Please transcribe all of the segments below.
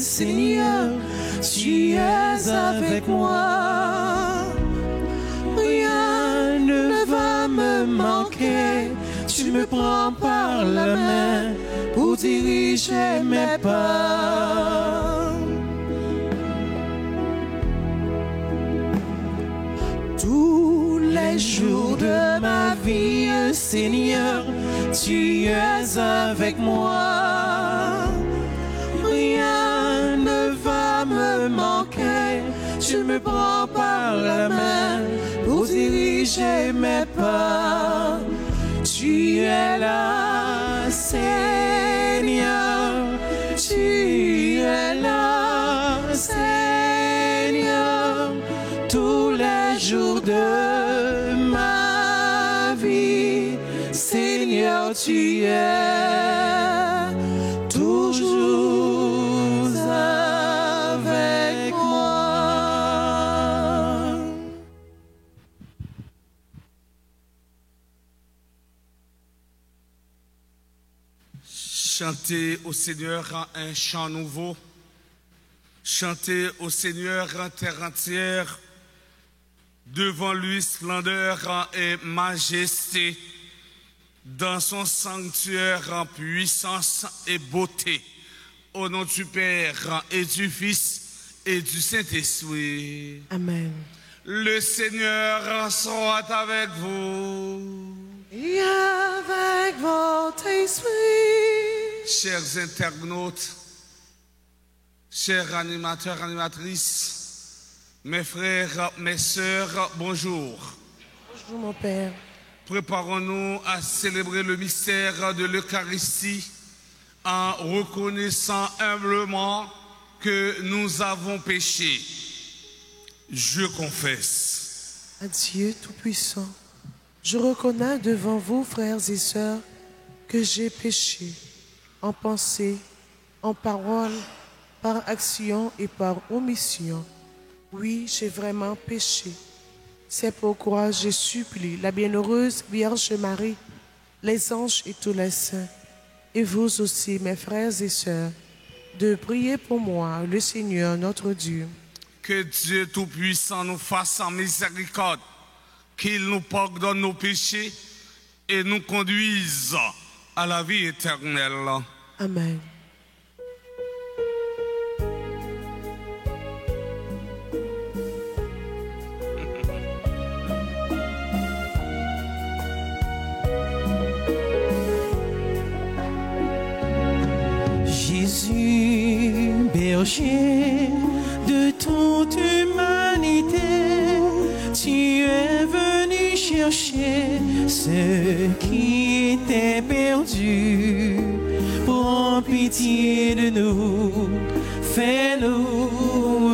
Seigneur, tu es avec moi. Rien ne va me manquer, tu me prends par la main pour diriger mes pas. Tous les jours de ma vie, Seigneur, tu es avec moi. Rien ne va me manquer, tu me prends par la main pour diriger mes pas. Tu es là, Seigneur, tu es là, Seigneur, tous les jours de ma vie, Seigneur, tu es toujours avec moi. Chantez au Seigneur un chant nouveau. Chantez au Seigneur en terre entière. Devant lui, splendeur et majesté. Dans son sanctuaire en puissance et beauté. Au nom du Père et du Fils et du Saint-Esprit. Amen. Le Seigneur soit avec vous. Et avec votre esprit. Chers internautes, chers animateurs, animatrices, mes frères, mes sœurs, bonjour. Bonjour mon Père. Préparons-nous à célébrer le mystère de l'Eucharistie en reconnaissant humblement que nous avons péché. Je confesse. À Dieu Tout-Puissant, je reconnais devant vous, frères et sœurs, que j'ai péché en pensée, en parole, par action et par omission. Oui, j'ai vraiment péché. C'est pourquoi je supplie la bienheureuse Vierge Marie, les anges et tous les saints, et vous aussi, mes frères et sœurs, de prier pour moi, le Seigneur notre Dieu. Que Dieu Tout-Puissant nous fasse en miséricorde, qu'il nous pardonne nos péchés et nous conduise à la vie éternelle. Amen. Jésus, berger de toute humanité, tu es venu chercher ceux qui étaient perdus. Prends pitié de nous, fais-nous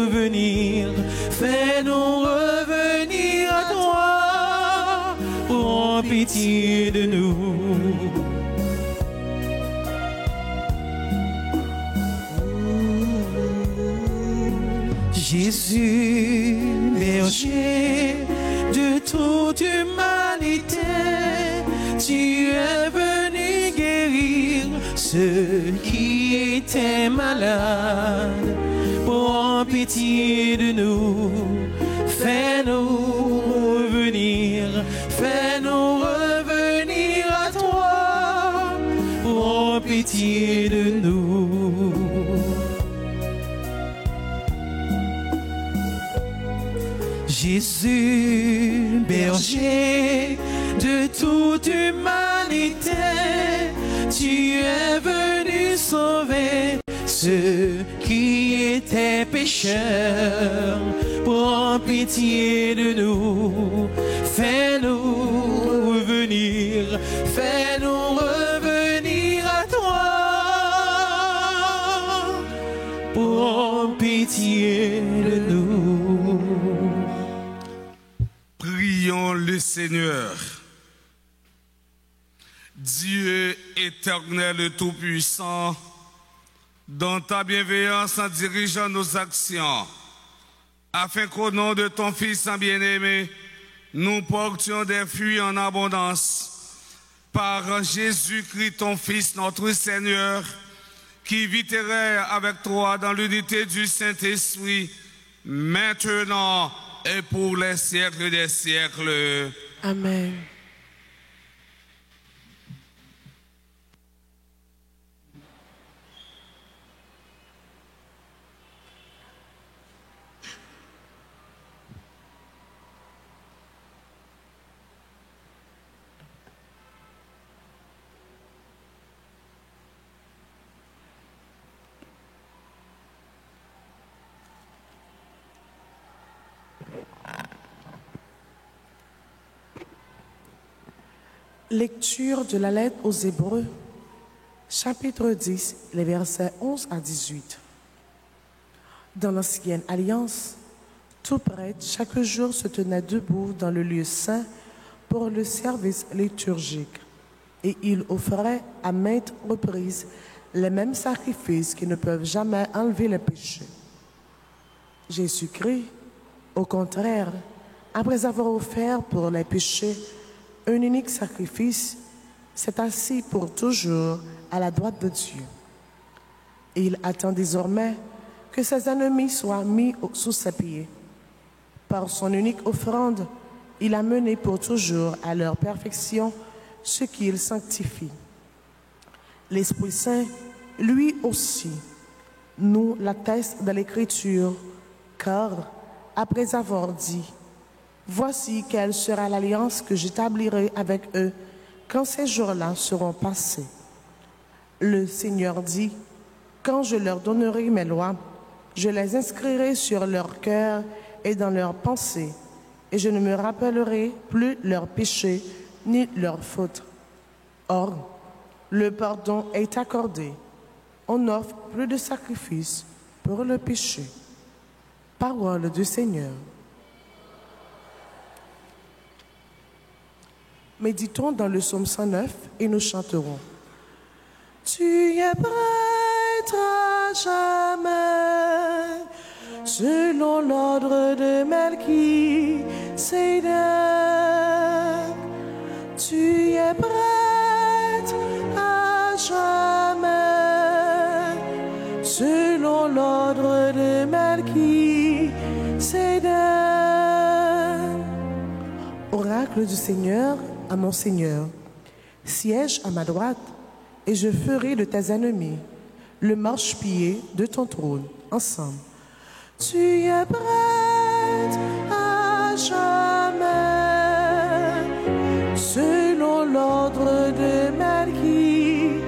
revenir, fais-nous revenir à toi. Prends pitié de nous. Jésus, berger de toute humanité, tu es venu guérir ceux qui étaient malades. Prends pitié de nous, fais-nous revenir, fais-nous revenir à toi. Prends pitié de nous. Jésus, berger de toute humanité, tu es venu sauver ceux qui étaient pécheurs. Prends pitié de nous, fais-nous revenir, fais-nous revenir à toi. Prends pitié de nous. Prions le Seigneur. Dieu éternel et tout-puissant, dans ta bienveillance en dirigeant nos actions, afin qu'au nom de ton Fils bien-aimé, nous portions des fruits en abondance. Par Jésus-Christ, ton Fils, notre Seigneur, qui vivrai avec toi dans l'unité du Saint-Esprit, maintenant et pour les siècles des siècles. Amen. Lecture de la lettre aux Hébreux, chapitre 10, les versets 11 à 18. Dans l'ancienne alliance, tout prêtre chaque jour se tenait debout dans le lieu saint pour le service liturgique, et il offrait à maintes reprises les mêmes sacrifices qui ne peuvent jamais enlever les péchés. Jésus-Christ, au contraire, après avoir offert pour les péchés un unique sacrifice, s'est assis pour toujours à la droite de Dieu. Et il attend désormais que ses ennemis soient mis sous ses pieds. Par son unique offrande, il a mené pour toujours à leur perfection ceux qu'il sanctifie. L'Esprit Saint, lui aussi, nous l'atteste dans l'Écriture, car, après avoir dit « Voici quelle sera l'alliance que j'établirai avec eux quand ces jours-là seront passés. » Le Seigneur dit « Quand je leur donnerai mes lois, je les inscrirai sur leur cœur et dans leurs pensées, et je ne me rappellerai plus leurs péchés ni leurs fautes. » Or, le pardon est accordé. On n'offre plus de sacrifice pour le péché. Parole du Seigneur. Méditons dans le psaume 109 et nous chanterons. Tu es prêtre à jamais, selon l'ordre de Melchisédek. Tu es prêtre à jamais, selon l'ordre de Melchisédek. Oracle du Seigneur à mon Seigneur, siège à ma droite, et je ferai de tes ennemis le marchepied de ton trône, ensemble. Tu es prêtre à jamais, selon l'ordre de Melchisédek.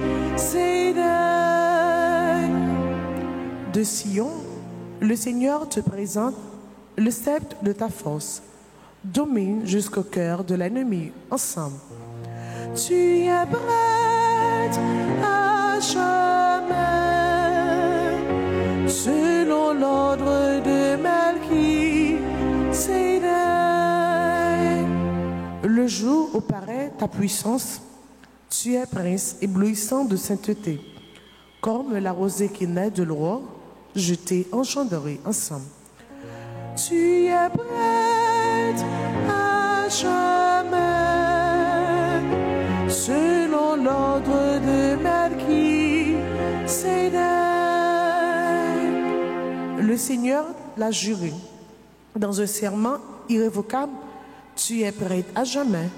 De Sion, le Seigneur te présente le sceptre de ta force. Domine jusqu'au cœur de l'ennemi, ensemble. Tu es prêtre à jamais, selon l'ordre de Melchisédek. Le jour où paraît ta puissance, tu es prince éblouissant de sainteté. Comme la rosée qui naît de l'aurore, je t'ai engendré ensemble. Tu es prêtre à jamais, selon l'ordre de Melchisédek. Le Seigneur l'a juré, dans un serment irrévocable, tu es prêtre à jamais,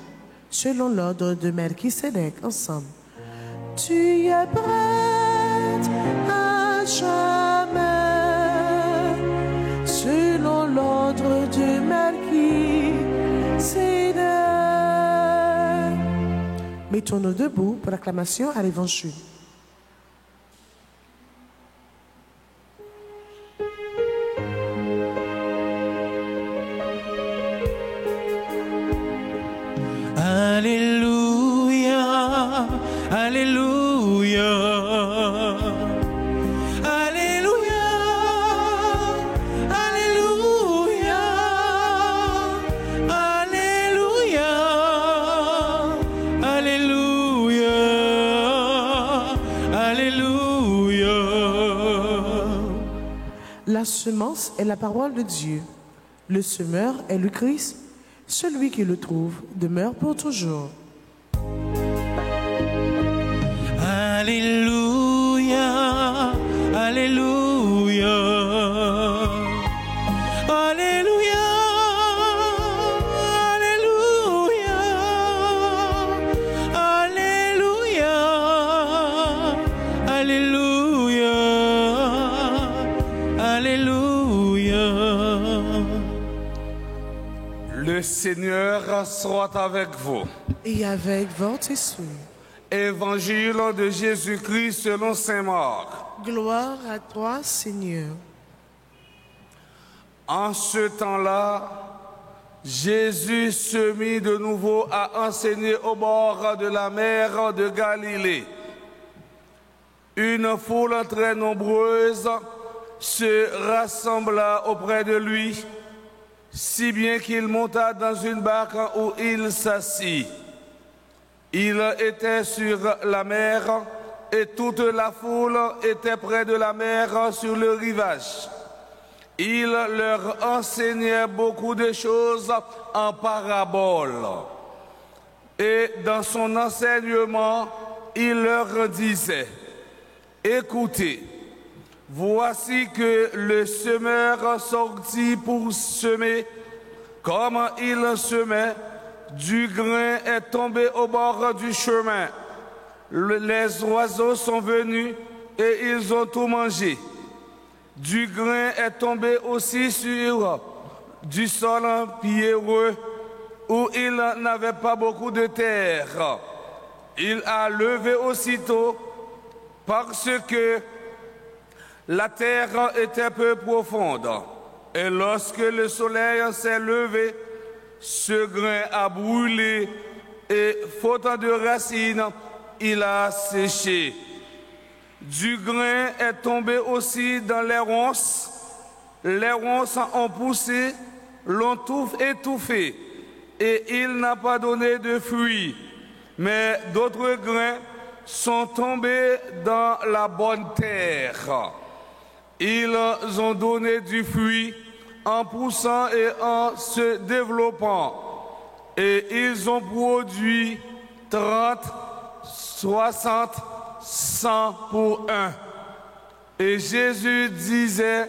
selon l'ordre de Melchisédek, ensemble. Tu es prêtre à jamais, selon l'ordre de Melchisédek. Mettons-nous debout pour l'acclamation à l'Évangile. Alléluia, Alléluia. La semence est la parole de Dieu. Le semeur est le Christ. Celui qui le trouve demeure pour toujours. Alléluia, Alléluia. Alléluia. Alléluia. Alléluia. Alléluia. Alléluia. Le Seigneur soit avec vous. Et avec votre esprit. Évangile de Jésus-Christ selon saint Marc. Gloire à toi, Seigneur. En ce temps-là, Jésus se mit de nouveau à enseigner au bord de la mer de Galilée. Une foule très nombreuse se rassembla auprès de lui, si bien qu'il monta dans une barque où il s'assit. Il était sur la mer et toute la foule était près de la mer sur le rivage. Il leur enseignait beaucoup de choses en paraboles. Et dans son enseignement, il leur disait, « Écoutez, voici que le semeur sortit pour semer. Comme il semait, du grain est tombé au bord du chemin. Les oiseaux sont venus et ils ont tout mangé. Du grain est tombé aussi sur du sol pierreux où il n'avait pas beaucoup de terre. Il a levé aussitôt parce que la terre était peu profonde. Et lorsque le soleil s'est levé, ce grain a brûlé et, faute de racines, il a séché. Du grain est tombé aussi dans les ronces. Les ronces ont poussé, l'ont tout étouffé, et il n'a pas donné de fruits. Mais d'autres grains sont tombés dans la bonne terre. Ils ont donné du fruit en poussant et en se développant. Et ils ont produit 30, 60, 100 pour un. Et Jésus disait,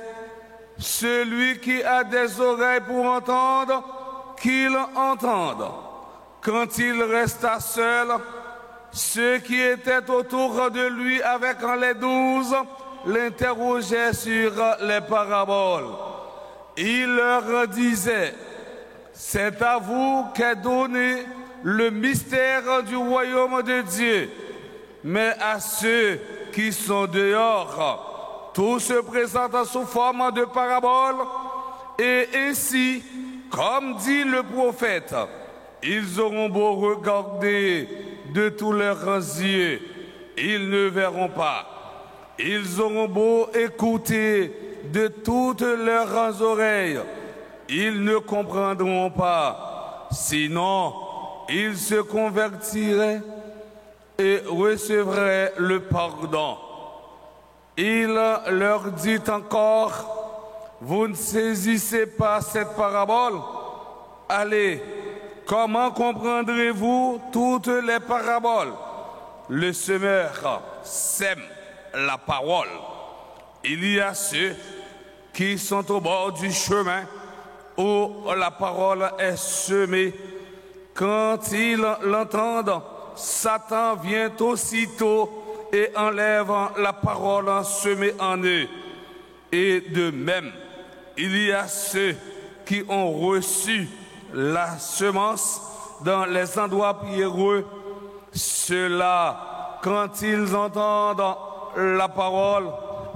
celui qui a des oreilles pour entendre, qu'il entende. Quand il resta seul, ceux qui étaient autour de lui avec les 12 l'interrogeaient sur les paraboles. Il leur disait, c'est à vous qu'est donné le mystère du royaume de Dieu, mais à ceux qui sont dehors, tout se présente sous forme de paraboles, et ainsi, comme dit le prophète, ils auront beau regarder de tous leurs yeux, ils ne verront pas. Ils auront beau écouter de toutes leurs oreilles, ils ne comprendront pas. Sinon, ils se convertiraient et recevraient le pardon. Il leur dit encore, vous ne saisissez pas cette parabole? Allez, comment comprendrez-vous toutes les paraboles? Le semeur sème la parole. Il y a ceux qui sont au bord du chemin où la parole est semée. Quand ils l'entendent, Satan vient aussitôt et enlève la parole semée en eux. Et de même, il y a ceux qui ont reçu la semence dans les endroits pierreux. Ceux-là, quand ils entendent la parole,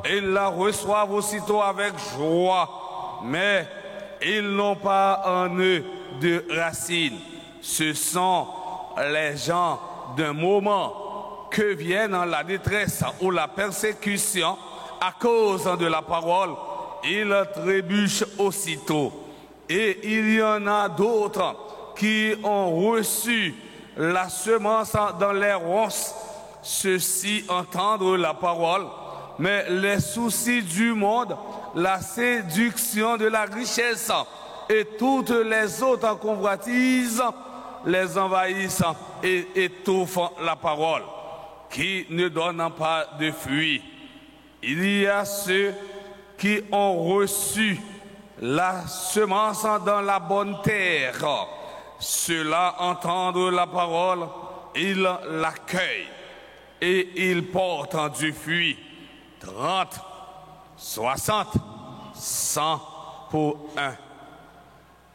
ils la reçoivent aussitôt avec joie, mais ils n'ont pas en eux de racines. Ce sont les gens d'un moment que viennent la détresse ou la persécution à cause de la parole, ils trébuchent aussitôt. Et il y en a d'autres qui ont reçu la semence dans les ronces. Ceux-ci entendent la parole, mais les soucis du monde, la séduction de la richesse et toutes les autres convoitises les envahissent et étouffent la parole, qui ne donne pas de fruits. Il y a ceux qui ont reçu la semence dans la bonne terre. Ceux-là entendent la parole, ils l'accueillent et ils portent du fruit 30, 60, 100 pour un.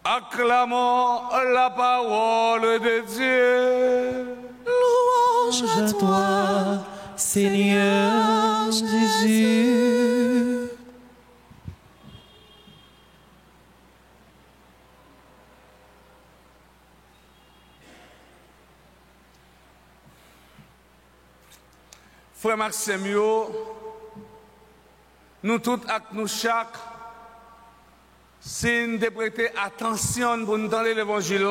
Acclamons la parole de Dieu. Louange à toi, Seigneur Jésus. Frère Maxime, nous tous et nous chaque, si nous prêter attention pour nous entendre l'évangile,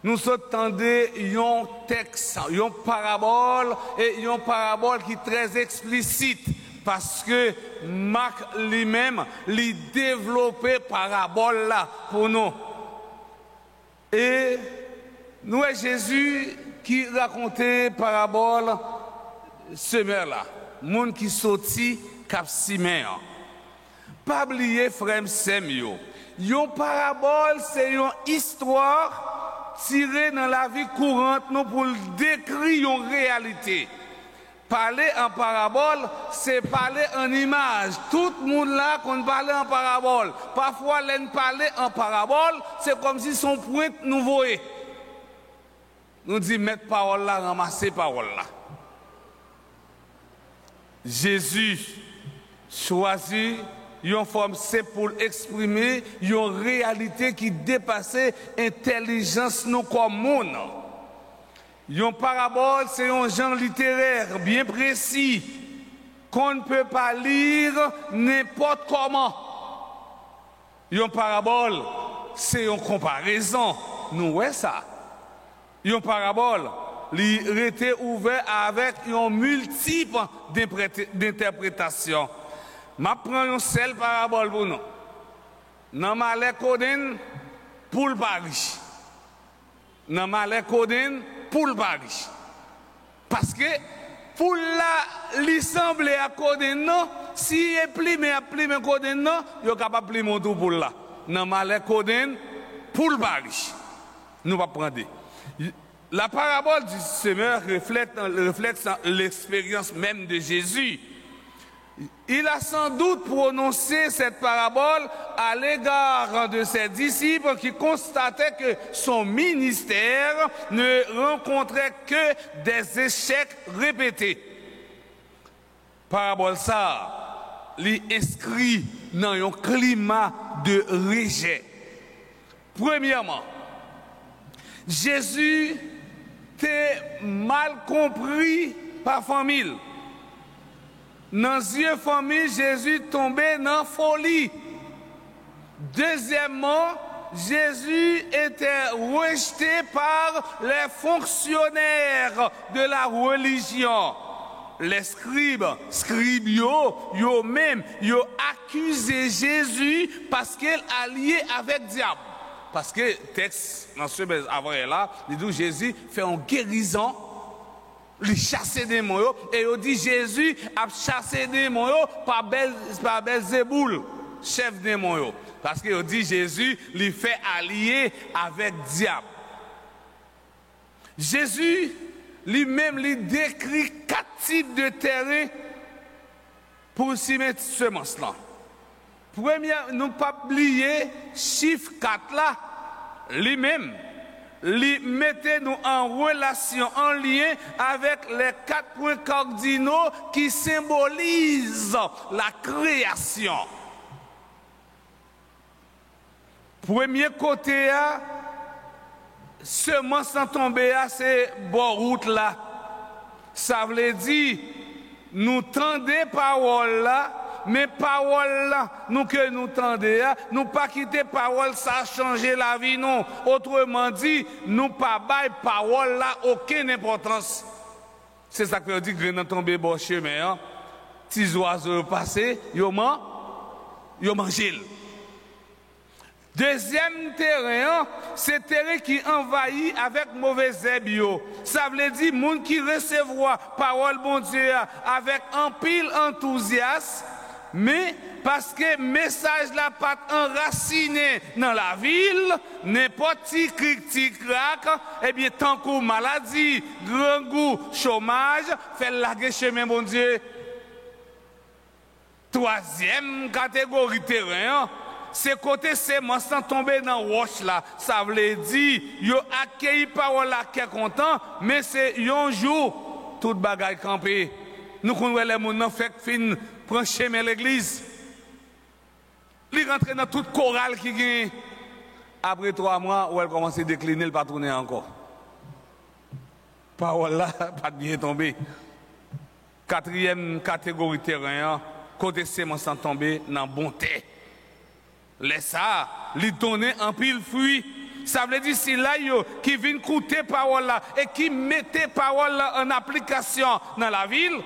nous entendons un texte, une parabole, et une parabole qui est très explicite, parce que Marc lui-même lui développé parabole là pour nous. Et nous et Jésus qui racontait parabole semeur là, monde qui sorti Cap Siméon. Pas oublier frère Semio. Une parabole c'est une histoire tirée dans la vie courante nous pour décrire une réalité. Parler en parabole, c'est parler en image. Tout le monde là qu'on parle en parabole. Parfois, l'on parler en parabole, c'est comme si son point nous voyait. Nous dit mettre parole là, ramasser parole là. Jésus choisit une forme simple pour exprimer une réalité qui dépassait l'intelligence nous commune. Une parabole, c'est un genre littéraire bien précis qu'on ne peut pas lire n'importe comment. Une parabole, c'est une comparaison. Nous voyons ça. Une parabole, il était ouvert avec un multiple d'interprétations. Je prends une seule parabole pour nous. Dans Malais Coden, pour le Paris. Dans Malais Coden, pour le Paris. Parce que pour l'assemblée à Coden, si il plie Coden, il est capable de plier mon tout pour là. Dans Malais Coden, pour le Paris. Nous va prendre. La parabole du semeur reflète l'expérience même de Jésus. Il a sans doute prononcé cette parabole à l'égard de ses disciples qui constataient que son ministère ne rencontrait que des échecs répétés. Parabole ça, l'inscrit dans un climat de rejet. Premièrement, Jésus était mal compris par famille. Dans une famille, Jésus tombait dans la folie. Deuxièmement, Jésus était rejeté par les fonctionnaires de la religion. Les scribes, yo même, yo accusé Jésus parce qu'il est allié avec le diable. Parce que texte, dans ce avant là, il dit Jésus fait une guérison. Il chasse des démons et il dit Jésus a chassé des démons par Belzéboul, chef des démons. Parce qu'il dit Jésus lui fait allier avec le diable. Jésus lui-même lui décrit 4 types de terrain pour s'y mettre semence là. Premier, nous pas oublier chiffre 4 là, lui-même. Mettez-nous en relation, en lien avec les 4 points cardinaux qui symbolisent la création. Premier côté, semence sans tomber, c'est bon route là. Ça veut dire, nous tendez parole là, mais parole là, nous que nous tendez, nous pas quitter parole, ça a changé la vie, non. Autrement dit, nous pas bail parole là, aucune importance. C'est ça que veut dire que nous tombé bon chemin, petits oiseaux passés, yo mangé. Deuxième terrain, c'est terrain qui envahit avec mauvais herbe. Ça veut dire monde qui recevoir parole bon Dieu avec un pile enthousiasme, mais parce que message la pas enraciné dans la ville, n'importe qui critique eh bien tant que maladie, grand goût, chômage, fait laguer chemin bon Dieu. Troisième catégorie terrain, c'est côté sémence tomber dans roche là, ça veut dire yo accueilli parole là qui est content, mais c'est un jour toute bagaille campé. Nous connaissons les gens fait fin prend chemin l'église. Il rentre dans toute chorale qui gagne. Après 3 mois, où elle commence à décliner, elle pas tourner encore. Parole là, pas bien tombé. Quatrième catégorie terrain, côté sémence tomber dans bonté. Laisse ça, lui donner un pile fruit. Ça veut dire si là yo qui vient écouter parole là et qui mettait parole là en application dans la ville.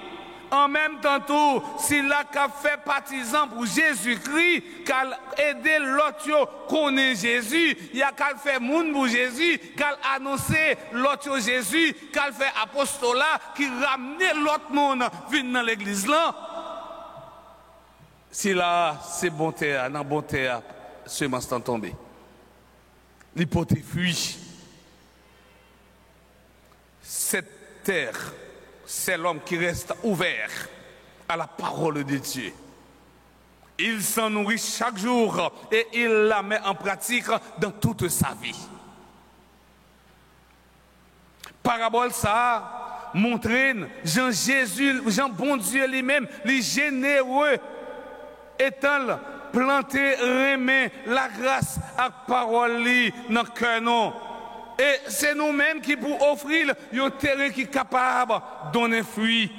En même temps, tout, s'il a fait partisan pour Jésus-Christ, qu'elle aide l'autre connaît Jésus, il y a qu'elle fait monde pour Jésus, qu'elle annoncer l'autre Jésus, qu'elle fait apostolat, qui ramène l'autre monde venir dans l'église là. Si là, c'est bon terre, dans bon terre, seulement c'est tombé. L'hypothèse fuit. Cette terre, c'est l'homme qui reste ouvert à la parole de Dieu. Il s'en nourrit chaque jour et il la met en pratique dans toute sa vie. Parabole ça montre Jean bon Dieu lui-même, les généreux, étant planté, remet la grâce à parole dans le cœur. Et c'est nous-mêmes qui pour offrir un terrain qui est capable de donner fruit.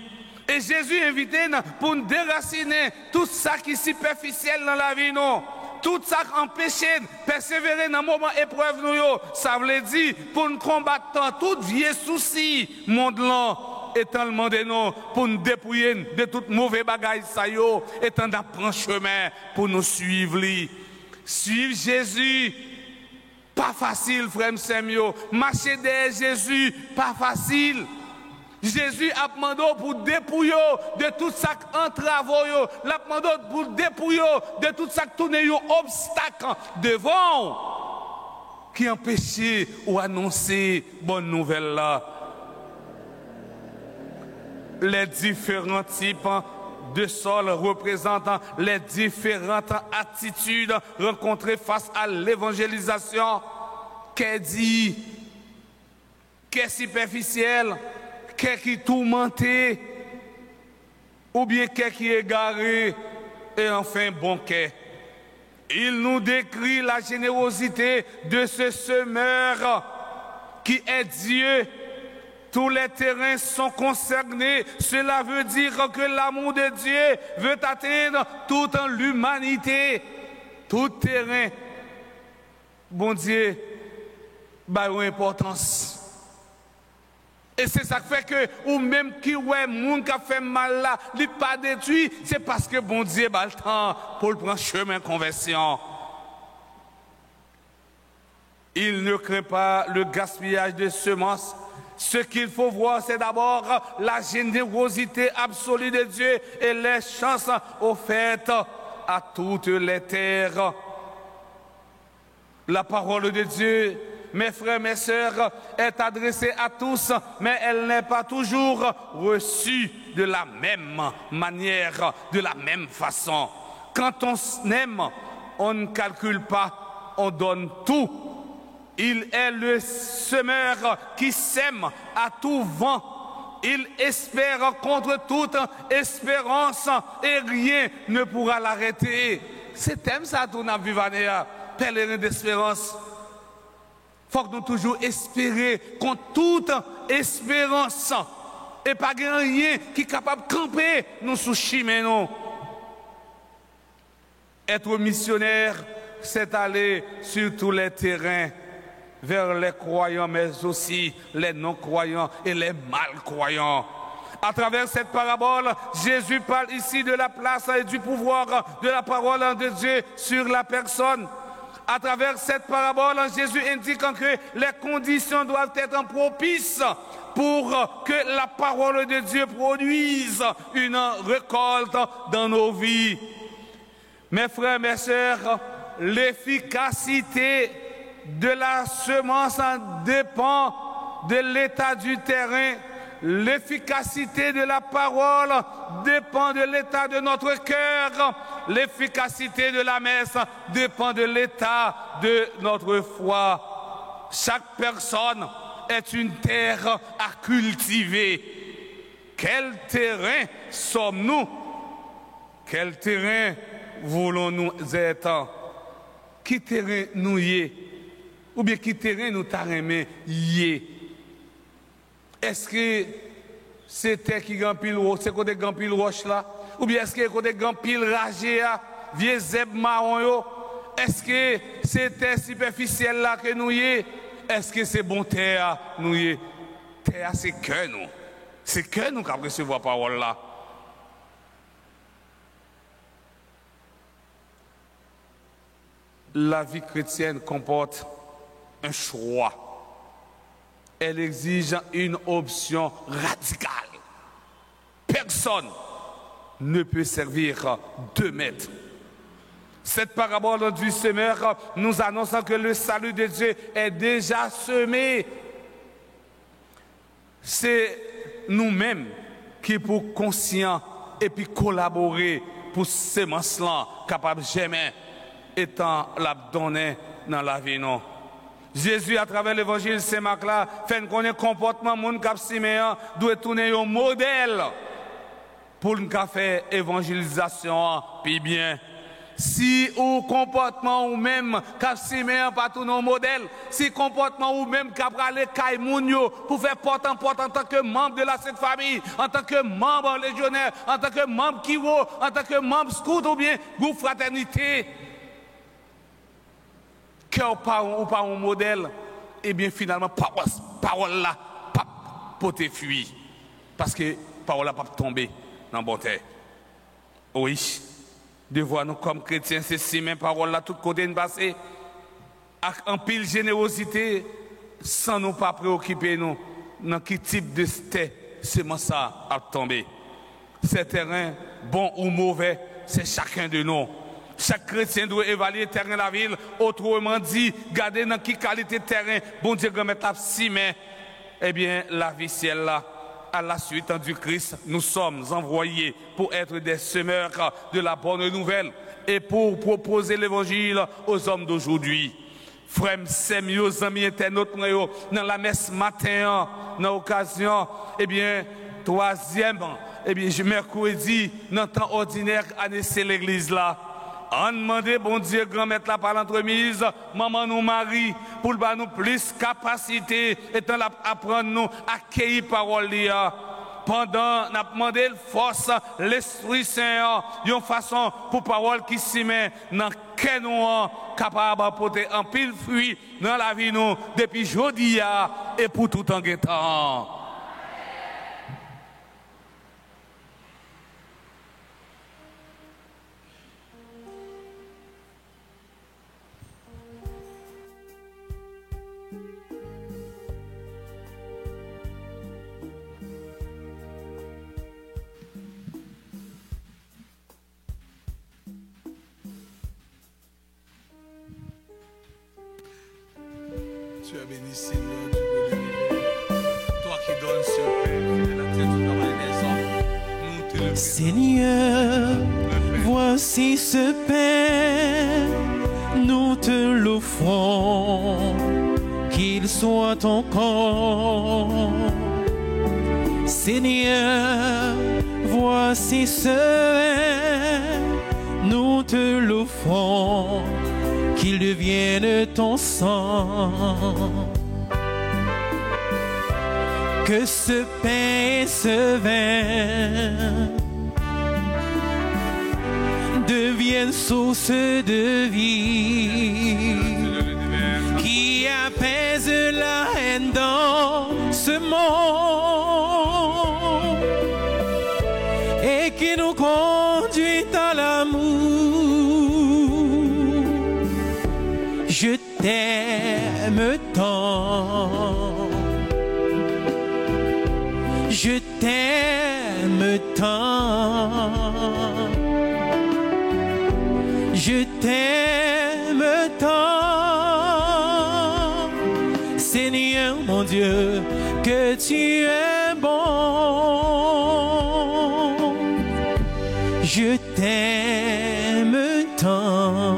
Et Jésus invite pour nous déraciner tout ça qui est superficiel dans la vie. Non. Tout ça qui empêche de persévérer dans le moment épreuve. Ça veut dire pour nous combattre tout vieux souci monde là. Étant demandé nous pour nous dépouiller de toute mauvaise bagaille ça yo. Étant d'apprendre chemin pour nous suivre. Suivre Jésus. Pas facile, frère Samuel. Marcher derrière Jésus, pas facile. Jésus a demandé pour dépouiller de tout ça qui entrave, il a demandé pour dépouiller de tout ça qui tourne obstacle devant, qui empêchait ou annoncer bonne nouvelle là. Les différents types de sol représentant les différentes attitudes rencontrées face à l'évangélisation. Qu'est dit, qu'est superficiel, qu'est qui tourmenté, ou bien qu'est qui égaré, et enfin bon qu'est. Il nous décrit la générosité de ce semeur qui est Dieu. Tous les terrains sont concernés. Cela veut dire que l'amour de Dieu veut atteindre toute l'humanité. Tout terrain. Bon Dieu, bah une importance. Et c'est ça qui fait que, ou même qui ouais, moun qui a fait mal là, il pas détruit, c'est parce que bon Dieu a le temps pour le prendre chemin conversion. Il ne craint pas le gaspillage de semences. Ce qu'il faut voir, c'est d'abord la générosité absolue de Dieu et les chances offertes à toutes les terres. La parole de Dieu, mes frères, mes sœurs, est adressée à tous, mais elle n'est pas toujours reçue de la même manière, de la même façon. Quand on aime, on ne calcule pas, on donne tout. Il est le semeur qui sème à tout vent. Il espère contre toute espérance et rien ne pourra l'arrêter. C'est thème ça, tout n'a vivre pèlerin d'espérance. Faut que nous toujours espérer contre toute espérance. Et pas rien qui est capable de camper nous sous chemin non. Être missionnaire, c'est aller sur tous les terrains. Vers les croyants, mais aussi les non-croyants et les mal-croyants. À travers cette parabole, Jésus parle ici de la place et du pouvoir de la parole de Dieu sur la personne. À travers cette parabole, Jésus indique que les conditions doivent être propices pour que la parole de Dieu produise une récolte dans nos vies. Mes frères, mes sœurs, l'efficacité de la semence dépend de l'état du terrain. L'efficacité de la parole dépend de l'état de notre cœur. L'efficacité de la messe dépend de l'état de notre foi. Chaque personne est une terre à cultiver. Quel terrain sommes-nous? Quel terrain voulons-nous être? Qui terrain nous y est? Ou bien qui terrain nous t'arrêmons y est? Est-ce que c'est terre qui grand pile roche, c'est côté grand pile roche là? Ou bien est-ce que côté grand pile ragé à vieux zèbre marron yo? Est-ce que c'est terre superficielle là que nous y est? Est-ce que c'est bon terre nous y est? Terre c'est que nous. C'est que nous qui recevons la parole là. La vie chrétienne comporte un choix. Elle exige une option radicale. Personne ne peut servir deux maîtres. Cette parabole du semeur nous annonce que le salut de Dieu est déjà semé. C'est nous-mêmes qui, pour conscients et puis collaborer pour ces semence-là, capables jamais étant l'abdonner dans la vie, non. Jésus, à travers l'évangile Saint-Marc là, fait qu'on ait comportement moun k'ap Siméon doit tourner un modèle pour nous faire évangélisation puis bien. Si au comportement ou même k'ap Siméon pas tourner un modèle, si comportement ou même k'ap aller kay moun yo pour faire porte en porte en tant que membre de la Sainte Famille, en tant que membre légionnaire, en tant que membre Kiwo, en tant que membre scout ou bien groupe fraternité, ou pas un modèle, et bien finalement, parole là, pas pote fuir. Parce que parole là, pas tomber dans la bonne terre. Oui, devoir nous comme chrétiens, c'est si même parole là, tout côté nous passer, avec un pile générosité, sans nous pas préoccuper nous, dans quel type de terre c'est ça à tomber. Ces terrains, bon ou mauvais, c'est chacun de nous. Chaque chrétien doit évaluer le terrain de la ville. Autrement dit, garder dans quelle qualité de terrain, bon Dieu, mettre la si mais, eh bien, la vie ciel là, à la suite du Christ, nous sommes envoyés pour être des semeurs de la bonne nouvelle et pour proposer l'évangile aux hommes d'aujourd'hui. Frères, c'est mieux, amis internautes, dans la messe matin, dans l'occasion, eh bien, troisième, eh bien, mercredi, dans le temps ordinaire, à l'église là. On demande, bon Dieu, grand-mère là par l'entremise, maman nous marie, pour nous plus capacité, étant là apprendre nous à accueillir parole là. Pendant, n'a demandé force, l'Esprit Saint, une façon pour parole qui s'y met dans quel nous capable d'apporter un pile fruit dans la vie nous, depuis aujourd'hui et pour tout en temps. Tu es béni, Seigneur, Dieu de l'univers. Toi qui donnes ce pain, de la terre, tu travailles des hommes. Nous te le Seigneur, voici ce pain, nous te l'offrons, qu'il soit ton corps. Seigneur, voici ce pain, nous te l'offrons, qu'il devienne ton sang. Que ce pain et ce vin deviennent source de vie, qui apaise la haine dans ce monde et qui nous conduit à l'amour. je t'aime tant. Je t'aime tant. Je t'aime tant. Seigneur mon Dieu, que tu es bon. Je t'aime tant.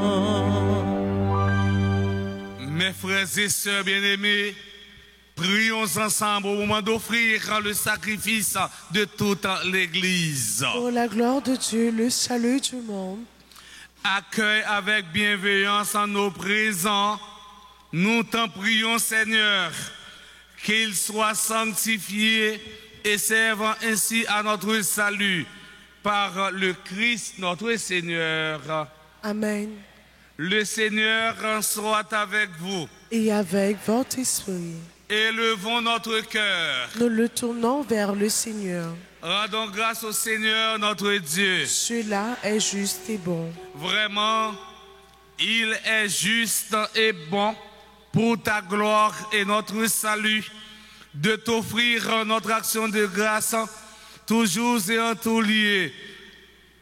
Mes frères et sœurs bien-aimés, prions ensemble au moment d'offrir le sacrifice de toute l'Église. Pour la gloire de Dieu, le salut du monde. Accueille avec bienveillance en nos présents. Nous t'en prions, Seigneur, qu'il soit sanctifié et servant ainsi à notre salut par le Christ notre Seigneur. Amen. Le Seigneur soit avec vous. Et avec votre esprit, Élevons notre cœur. nous le tournons vers le Seigneur. Rendons grâce au Seigneur notre Dieu. Cela est juste et bon. Vraiment, il est juste et bon pour ta gloire et notre salut de t'offrir notre action de grâce toujours et en tout lieu.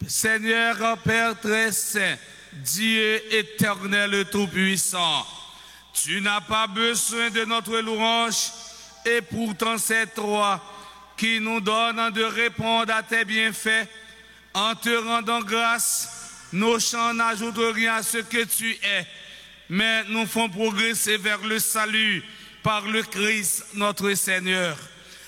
Seigneur Père très saint, Dieu éternel tout-puissant, tu n'as pas besoin de notre louange et pourtant c'est toi qui nous donne de répondre à tes bienfaits. En te rendant grâce, nos chants n'ajoutent rien à ce que tu es, mais nous font progresser vers le salut par le Christ notre Seigneur.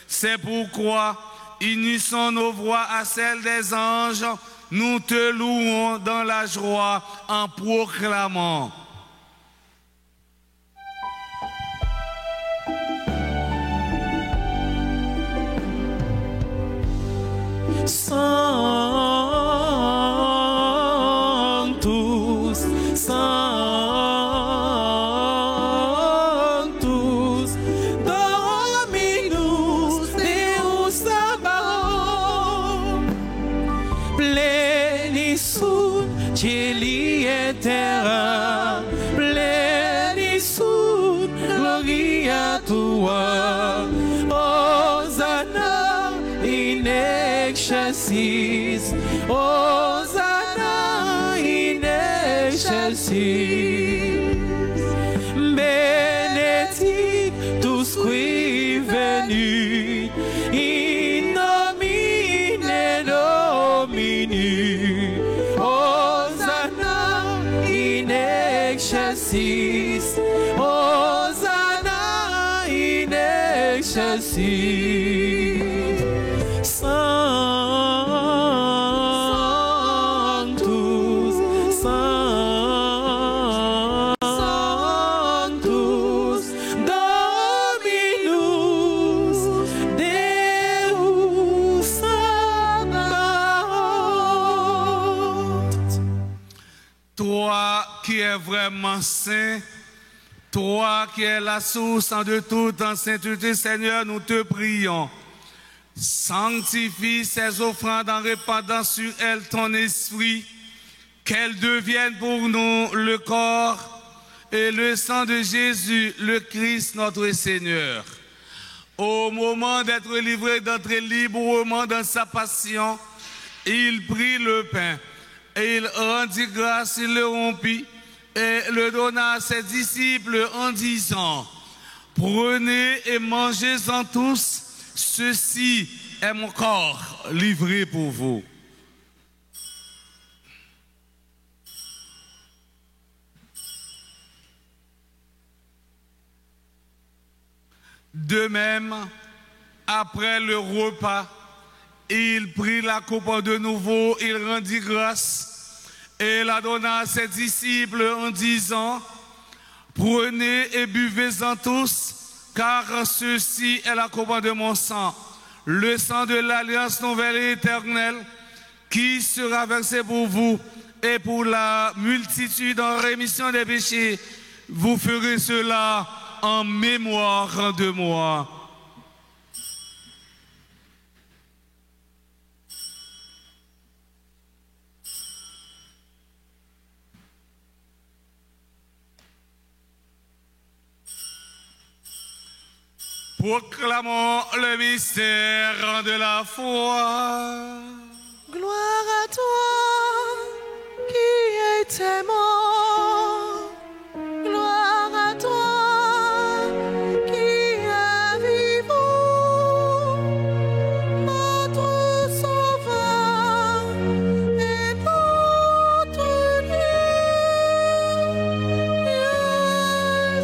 C'est pourquoi, unissons nos voix à celles des anges, nous te louons dans la joie en proclamant. Sanctus, Sanctus, Dominus Deus Sabaoth, plenitude celi et terra, plenitude gloria tua, Hosanna in excelsis, Hosanna in excelsis, benedictus qui venit in nomine Domini, Hosanna in excelsis, Hosanna in excelsis. Sanctus, Sanctus, Dominus Deus Sabaoth. Toi qui es vraiment saint, toi qui es la source de toute en sainteté, Seigneur, nous te prions. Sanctifie ces offrandes en répandant sur elles ton esprit, qu'elles deviennent pour nous le corps et le sang de Jésus, le Christ notre Seigneur. Au moment d'être livré, d'entrer librement dans sa passion, il prit le pain et il rendit grâce, il le rompit et le donna à ses disciples en disant: prenez et mangez-en tous, ceci est mon corps livré pour vous. De même, après le repas, il prit la coupe de nouveau, il rendit grâce et la donna à ses disciples en disant: prenez et buvez-en tous, car ceci est la coupe de mon sang, le sang de l'alliance nouvelle et éternelle, qui sera versé pour vous et pour la multitude en rémission des péchés. Vous ferez cela en mémoire de moi. Proclamons le mystère de la foi. Gloire à toi qui étais mort. Gloire à toi qui es vivant. Notre Sauveur et notre Dieu,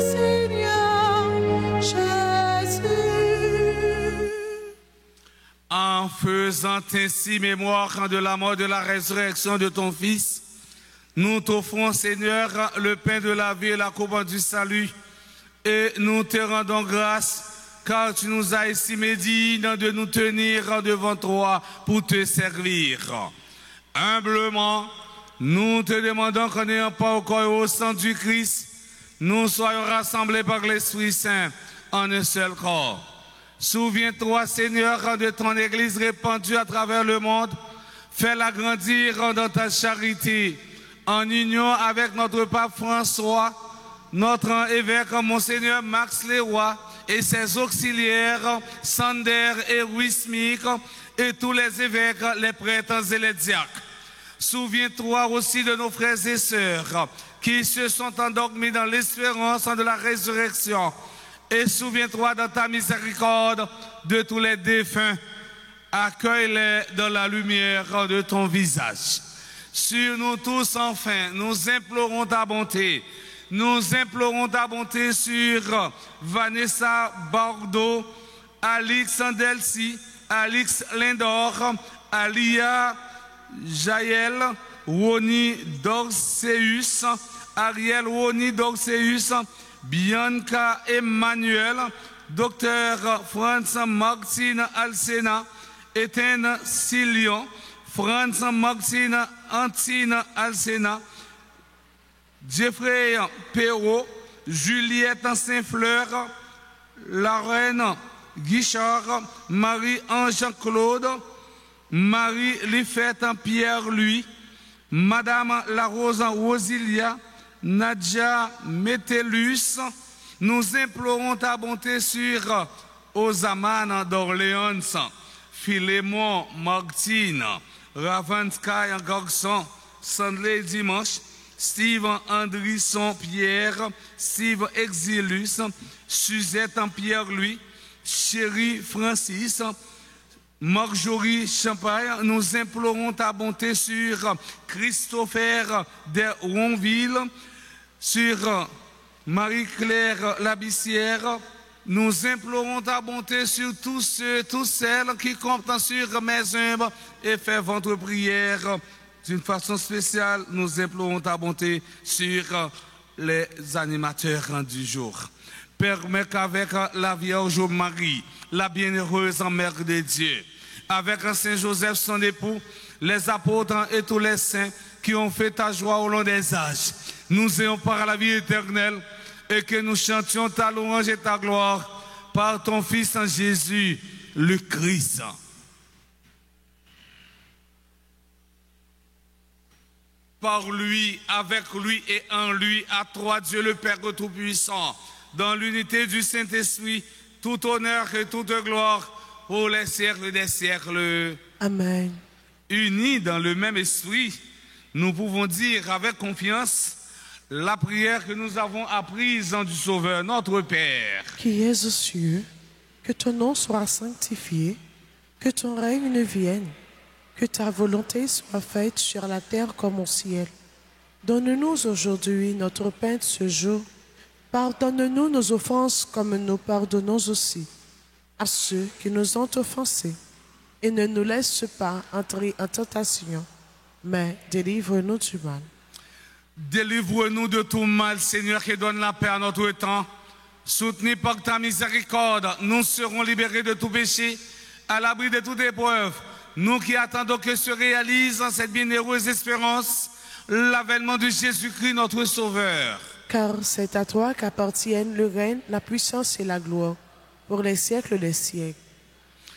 Seigneur Jésus. En faisant ainsi mémoire de la mort et de la résurrection de ton Fils, nous t'offrons, Seigneur, le pain de la vie et la coupe du salut, et nous te rendons grâce, car tu nous as estimés dignes de nous tenir devant toi pour te servir. Humblement, nous te demandons qu'en n'ayant pas au corps et au sang du Christ, nous soyons rassemblés par l'Esprit Saint en un seul corps. Souviens-toi, Seigneur, de ton Église répandue à travers le monde. Fais-la grandir dans ta charité, en union avec notre pape François, notre évêque Monseigneur Max Leroy et ses auxiliaires Sander et Wismik et tous les évêques, les prêtres et les diacres. Souviens-toi aussi de nos frères et sœurs qui se sont endormis dans l'espérance de la résurrection. Et souviens-toi dans ta miséricorde de tous les défunts. Accueille-les dans la lumière de ton visage. Sur nous tous, enfin, nous implorons ta bonté. Nous implorons ta bonté sur Vanessa Bordeaux, Alix Delcy, Alix Lindor, Alia Jaël, Woni Dorceus, Ariel Woni Dorceus, Bianca Emmanuel, Dr. Franz Martin Alsena, Étienne Silion, Franz Martin Antine Alsena, Jeffrey Perrault, Juliette Saint-Fleur, la reine Guichard, Marie-Ange Claude, Marie-Lifette Pierre-Louis, Madame La Rose Rosilia, Nadia Métellus. Nous implorons ta bonté sur Osaman d'Orléans, Philémon Martine, Ravanskay Garçon, Sandley Dimanche, Steve Andrisson Pierre, Steve Exilus, Suzette Pierre-Louis, Chéri Francis, Marjorie Champagne. Nous implorons ta bonté sur Christopher de Ronville, sur Marie-Claire Labissière. Nous implorons ta bonté sur tous ceux, toutes celles qui comptent sur mes humbles et ferventes prières. D'une façon spéciale, nous implorons ta bonté sur les animateurs du jour. Permets qu'avec la Vierge Marie, la bienheureuse Mère de Dieu, avec Saint Joseph son époux, les apôtres et tous les saints qui ont fait ta joie au long des âges, nous ayons part à la vie éternelle et que nous chantions ta louange et ta gloire par ton Fils en Jésus, le Christ. Par lui, avec lui et en lui, à toi Dieu le Père Tout-Puissant, dans l'unité du Saint-Esprit, tout honneur et toute gloire pour les siècles des siècles. Amen. Unis dans le même esprit, nous pouvons dire avec confiance la prière que nous avons apprise du Sauveur, notre Père. Qui es aux cieux, que ton nom soit sanctifié, que ton règne vienne, que ta volonté soit faite sur la terre comme au ciel. Donne-nous aujourd'hui notre pain de ce jour. Pardonne-nous nos offenses comme nous pardonnons aussi à ceux qui nous ont offensés. Et ne nous laisse pas entrer en tentation, mais délivre-nous du mal. Délivre-nous de tout mal, Seigneur, et donne la paix à notre temps. Soutenus par ta miséricorde, nous serons libérés de tout péché, à l'abri de toute épreuve. Nous qui attendons que se réalise en cette bienheureuse espérance l'avènement de Jésus-Christ, notre Sauveur. Car c'est à toi qu'appartiennent le règne, la puissance et la gloire, pour les siècles des siècles.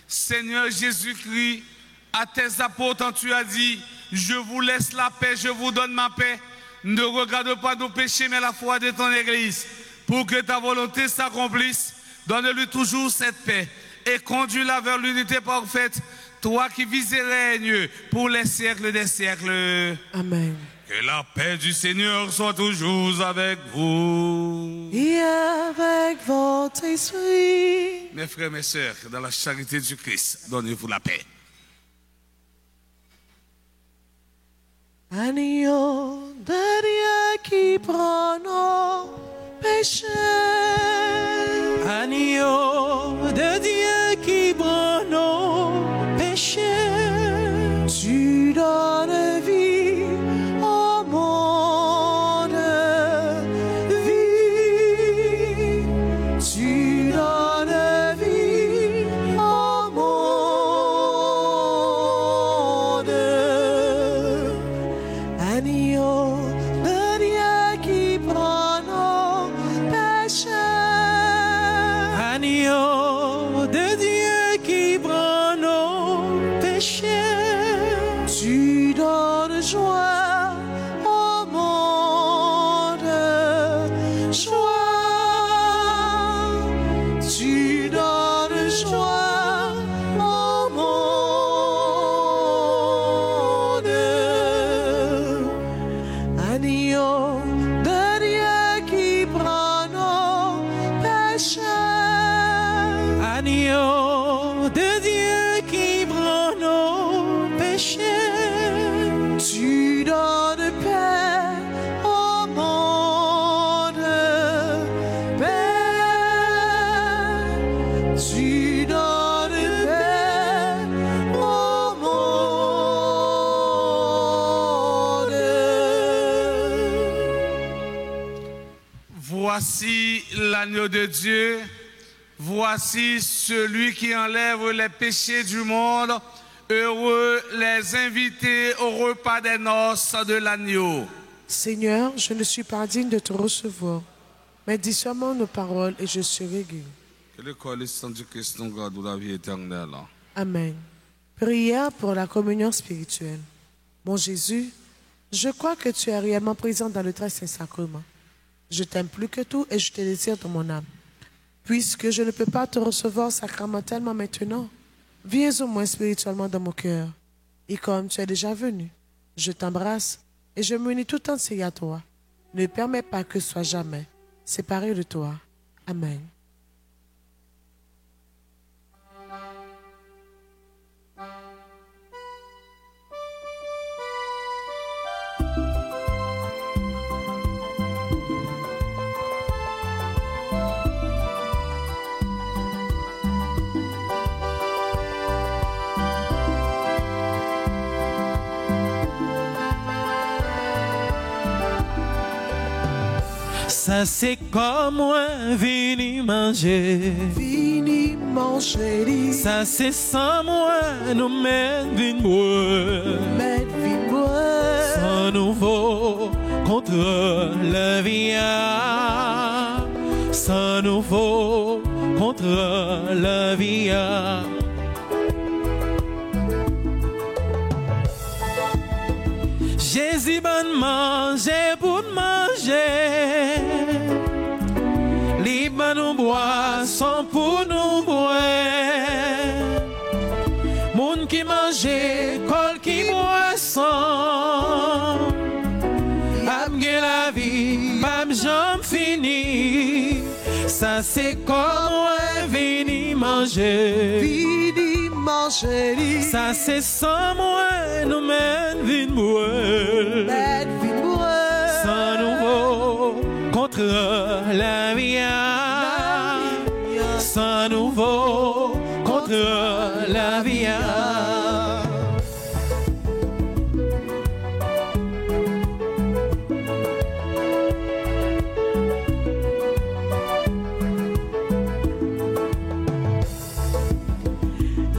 Seigneur Jésus-Christ, à tes apôtres, tu as dit, je vous laisse la paix, je vous donne ma paix. Ne regarde pas nos péchés, mais la foi de ton Église, pour que ta volonté s'accomplisse. donne-lui toujours cette paix et conduis-la vers l'unité parfaite, toi qui vis et règnes pour les siècles des siècles. Amen. Que la paix du Seigneur soit toujours avec vous. Et avec votre esprit. Mes frères, mes sœurs, dans la charité du Christ, donnez-vous la paix. Agneau de Dieu qui prend nos péchés. Agneau de Dieu qui prend nos péchés. Tu donnes vie au monde, vie. Tu donnes vie au monde. Agneau de Dieu qui prend nos péchés. Agneau de Dieu qui prend nos péchés. Tu donnes joie au monde, joie. Tu donnes joie au monde. Agneau de Dieu qui prend nos péchés. Agneau de Dieu qui prend nos péchés. Tu donnes paix au monde, paix. Tu donnes paix au monde. Voici l'agneau de Dieu, voici celui qui enlève les péchés du monde. Heureux les invités au repas des noces de l'agneau. Seigneur, je ne suis pas digne de te recevoir, mais dis seulement nos paroles et je serai guéri. Que le corps et le sang du Christ nous garde la vie éternelle. Amen. Prière pour la communion spirituelle. Mon Jésus, je crois que tu es réellement présent dans le très saint sacrement. Je t'aime plus que tout et je te désire dans mon âme. Puisque je ne peux pas te recevoir sacramentellement maintenant, viens au moins spirituellement dans mon cœur. Et comme tu es déjà venu, je t'embrasse et je m'unis tout entier à toi. Ne permets pas que je sois jamais séparé de toi. Amen. Ça c'est comme moi, vini manger. Vini manger. Ça c'est sans moi, nous mène vin boire. Mettre vin boire. Sans nouveau contre la vie. Sans nouveau contre la vie. Jésus bon manger pour manger. Libre nous boisson pour nous boire. Moun qui mange, col qui boisson. Amge la vie, bam j'en fini. Ça c'est comme moi vini manger. Vini manger. Ça c'est sans moi nous mène vin boire. Mettre vin boire. Sans nouveau contre la vie. Sans nouveau contre la vie.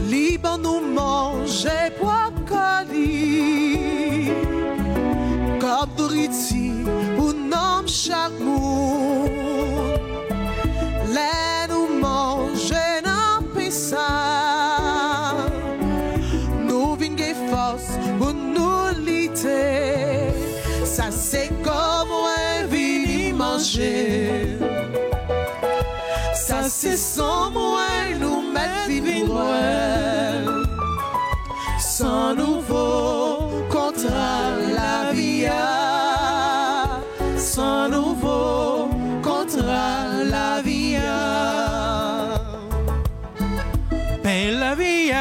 Libre nous manger brocoli comme nourriture pour nous chaque monde. Les nous manger dans ça. Nous vingons force pour nous lutter. Ça c'est comme un vini manger. Ça c'est sans moi nous mettre pour sans nouveau contrat la vie, sans nouveau contrat la vie. Ben la vie,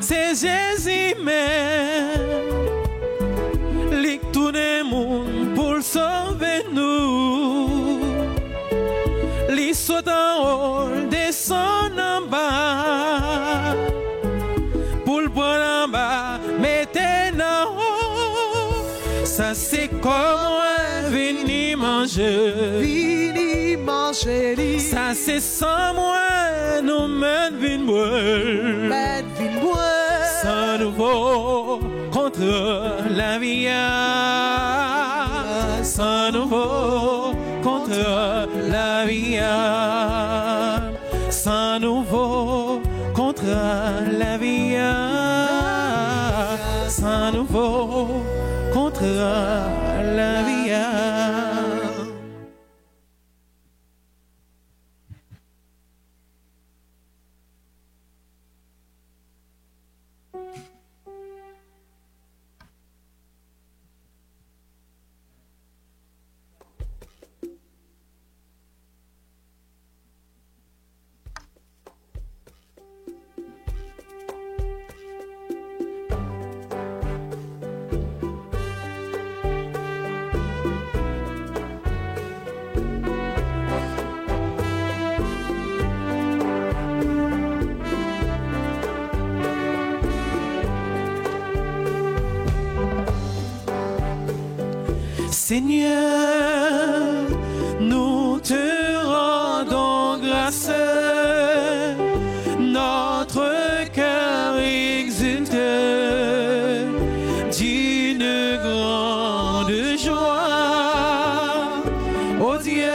c'est Jésus même. Lik tout le monde pour sauver nous. Li saute en haut, descend en bas. Pour le prendre en bas, mettez en haut. Ça c'est comment venir manger. Venir manger. Ça c'est sans moi, nous mène vin boire. Sans nouveau contre la vie. Sans nouveau contre la vie. Sans nouveau contre la vie. Sans nouveau contre la vie. Seigneur, nous te rendons grâce, notre cœur exulte d'une grande joie. Ô Dieu,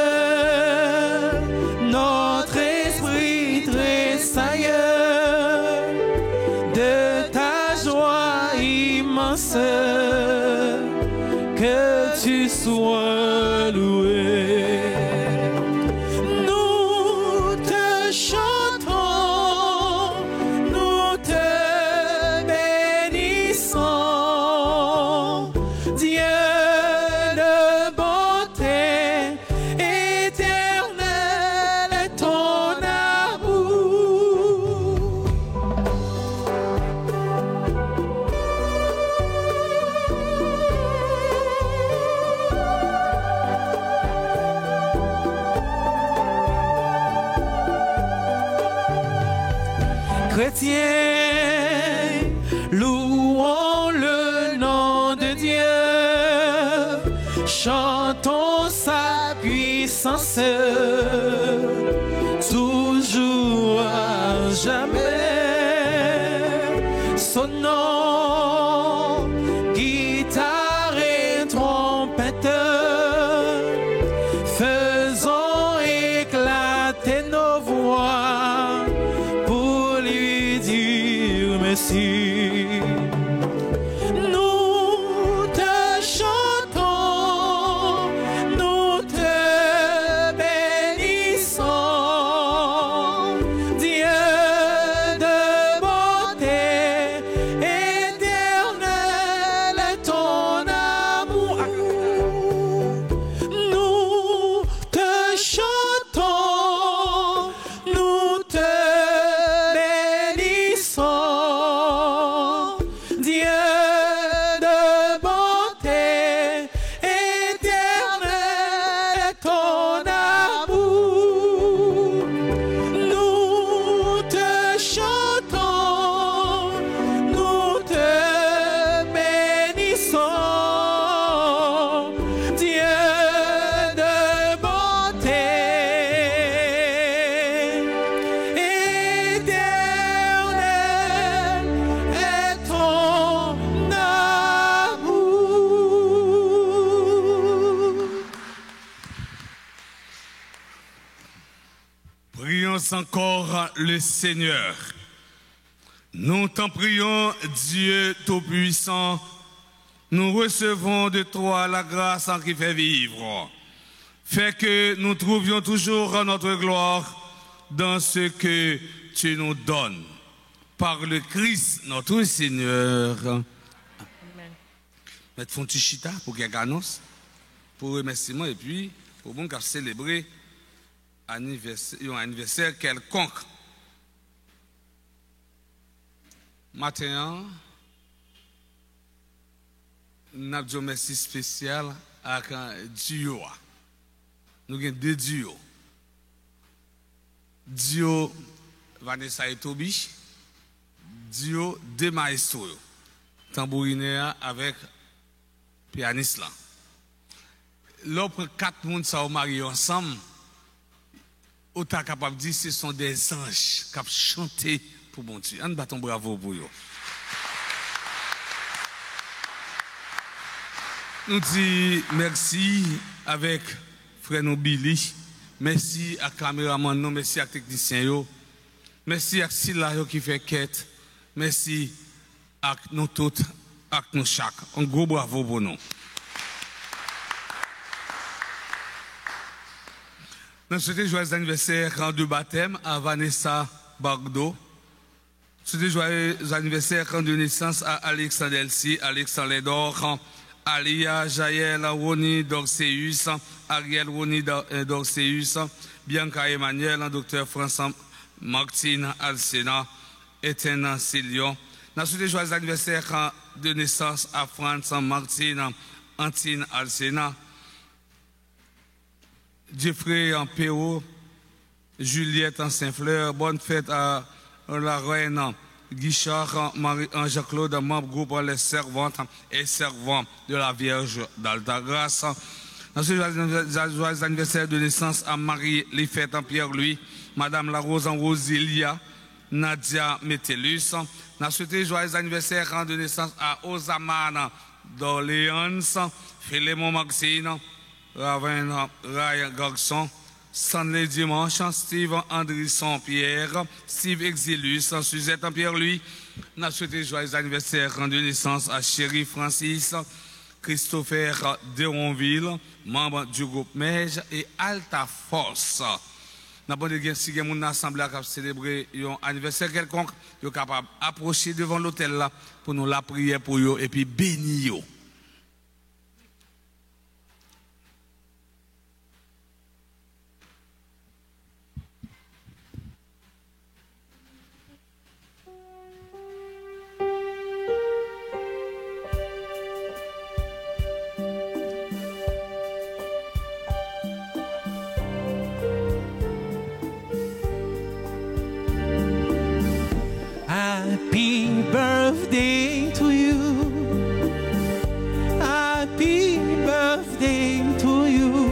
notre esprit tressaille de ta joie immense. Que tu sois loué. Nous te chantons, nous te bénissons. Dieu de bonté éternelle est ton amour. Chrétiens, louons le nom de Dieu, chantons sa puissance, toujours à jamais. Son nom, guitare et trompette, faisons éclater nos voix pour lui dire merci. Nous te chantons, nous te bénissons. Dieu de bonté éternelle est ton amour. Nous te chantons, nous te bénissons. Dieu de bonté éternelle est ton amour. Nous te chantons, nous te bénissons. Dieu de bonté éternelle est ton amour. Prions encore le Seigneur. Nous t'en prions, Dieu Tout-Puissant. Nous recevons de toi la grâce qui fait vivre. Fais que nous trouvions toujours notre gloire dans ce que tu nous donnes. Par le Christ, notre Seigneur. Amen. Mettez Fonti Chita pour quelques annonces, pour remerciement et puis pour bon célébrer un anniversaire quelconque. Maintenant, nous avons un merci spécial avec un duo. Nous avons deux duos. Duo Vanessa et Toby, duo de maestro, tambourineur avec pianiste là. L'autre quatre personnes sont mariés ensemble. Autant capable de dire ce sont des anges qui ont chanté pour bon Dieu. Un bâton bravo pour eux. Nous disons merci avec frère Billy. Merci à caméraman, merci à technicien. Merci à Silla qui fait quête. Merci à nous tous, à nous chaque. Un gros bravo pour nous. Nous souhaitons joyeux anniversaire de baptême à Vanessa Bagdo. Nous souhaitons joyeux anniversaire de naissance à Alexandre Elsie, Alexandre Ledor, Alia Jaël Roni Dorceus, Ariel Roni Dorceus, Bianca Emmanuel, Dr. François Martine Alcena, Étienne Célion. Nous souhaitons joyeux anniversaire de naissance à François Martine Antine Alcena. Jeffrey en Péro, Juliette en Saint-Fleur, bonne fête à la reine Guichard, Marie-Ange-Claude, membre groupe Les Servantes et Servants de la Vierge d'Altagrace. Joyeux anniversaire de naissance à Marie Lifette en Pierre-Louis, Madame La Rose en Rosilia, Nadia Métellus. Nous souhaitons joyeux anniversaire de naissance à Osamana d'Orléans, Philémon Maxine, Ravin Ryan Garçon, Stanley Dimanche, Steve Andrisson Pierre, Steve Exilus, Suzette Pierre-Louis. Nous souhaitons joyeux anniversaire de naissance à Chéri Francis, Christopher Deronville, membre du groupe Mège et Alta Force. Nous avons dit si quelqu'un dans l'assemblée qui a célébré un anniversaire quelconque, ils sont capables d'approcher devant l'hôtel là pour nous la prière pour eux et puis bénir. Happy birthday to you. Happy birthday to you.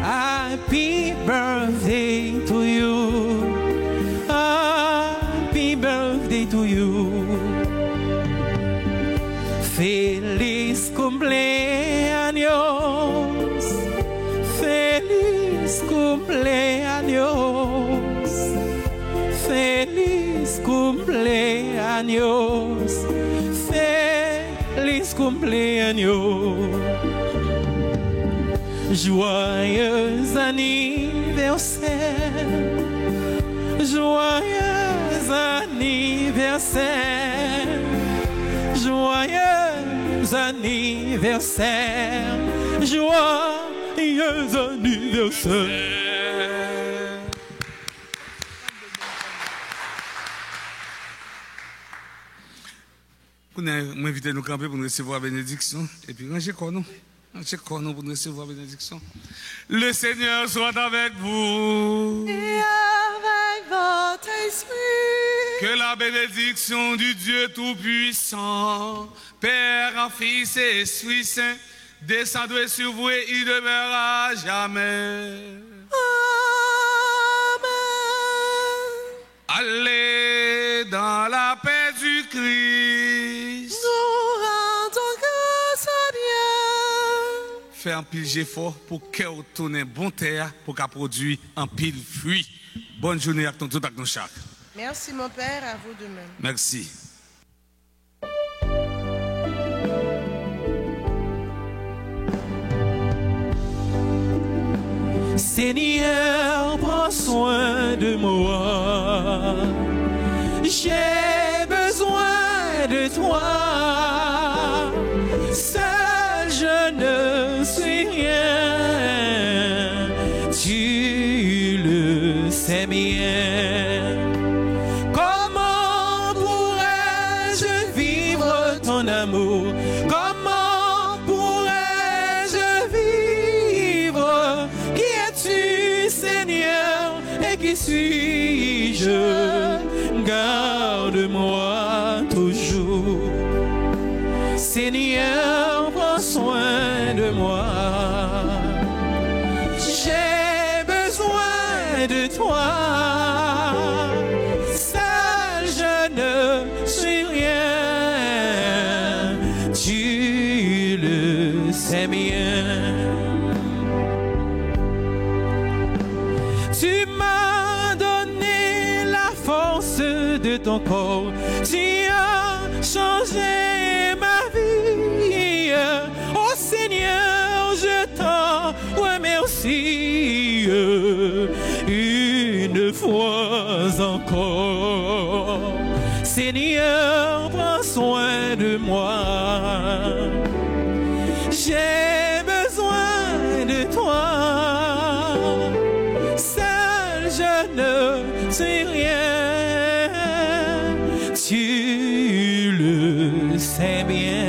Happy birthday to you. Happy birthday to you. Feliz cumpleaños. Feliz cumpleaños. Feliz cumpleaños, feliz cumpleaños, joyeux anniversaire, joyeux anniversaire, joyeux anniversaire, joyeux anniversaire. Vous m'invitez nous camper pour nous recevoir la bénédiction. Et puis, rangez quoi nous pour nous recevoir la bénédiction. Le Seigneur soit avec vous. Et avec votre esprit. Que la bénédiction du Dieu Tout-Puissant, Père, Fils et Esprit Saint, descendra sur vous et il demeurera jamais. Amen. Allez dans la paix du Christ. Nous rendons grâce à Dieu. Faire un pile fort pour qu'elle tourne bon terre pour qu'elle produise un pile fruit. Bonne journée à tout avec nous chaque. Merci mon Père, à vous de même. Merci. Seigneur, prends soin de moi. J'ai besoin de toi. Seul je ne suis rien. Tu le sais bien. Comment pourrais-je vivre ton amour? Comment pourrais-je vivre? Qui es-tu, Seigneur? Et qui suis-je? Garde-moi toujours. Seigneur, prends soin de moi. J'ai besoin de toi. Seul je ne suis rien. Tu le sais bien. Tu m'as donné la force de ton corps. Tu as changé ma vie. Oh Seigneur, je t'en remercie une fois encore. Seigneur, prends soin de moi. J'ai besoin de toi. Seul je ne suis rien. Tu le sais bien.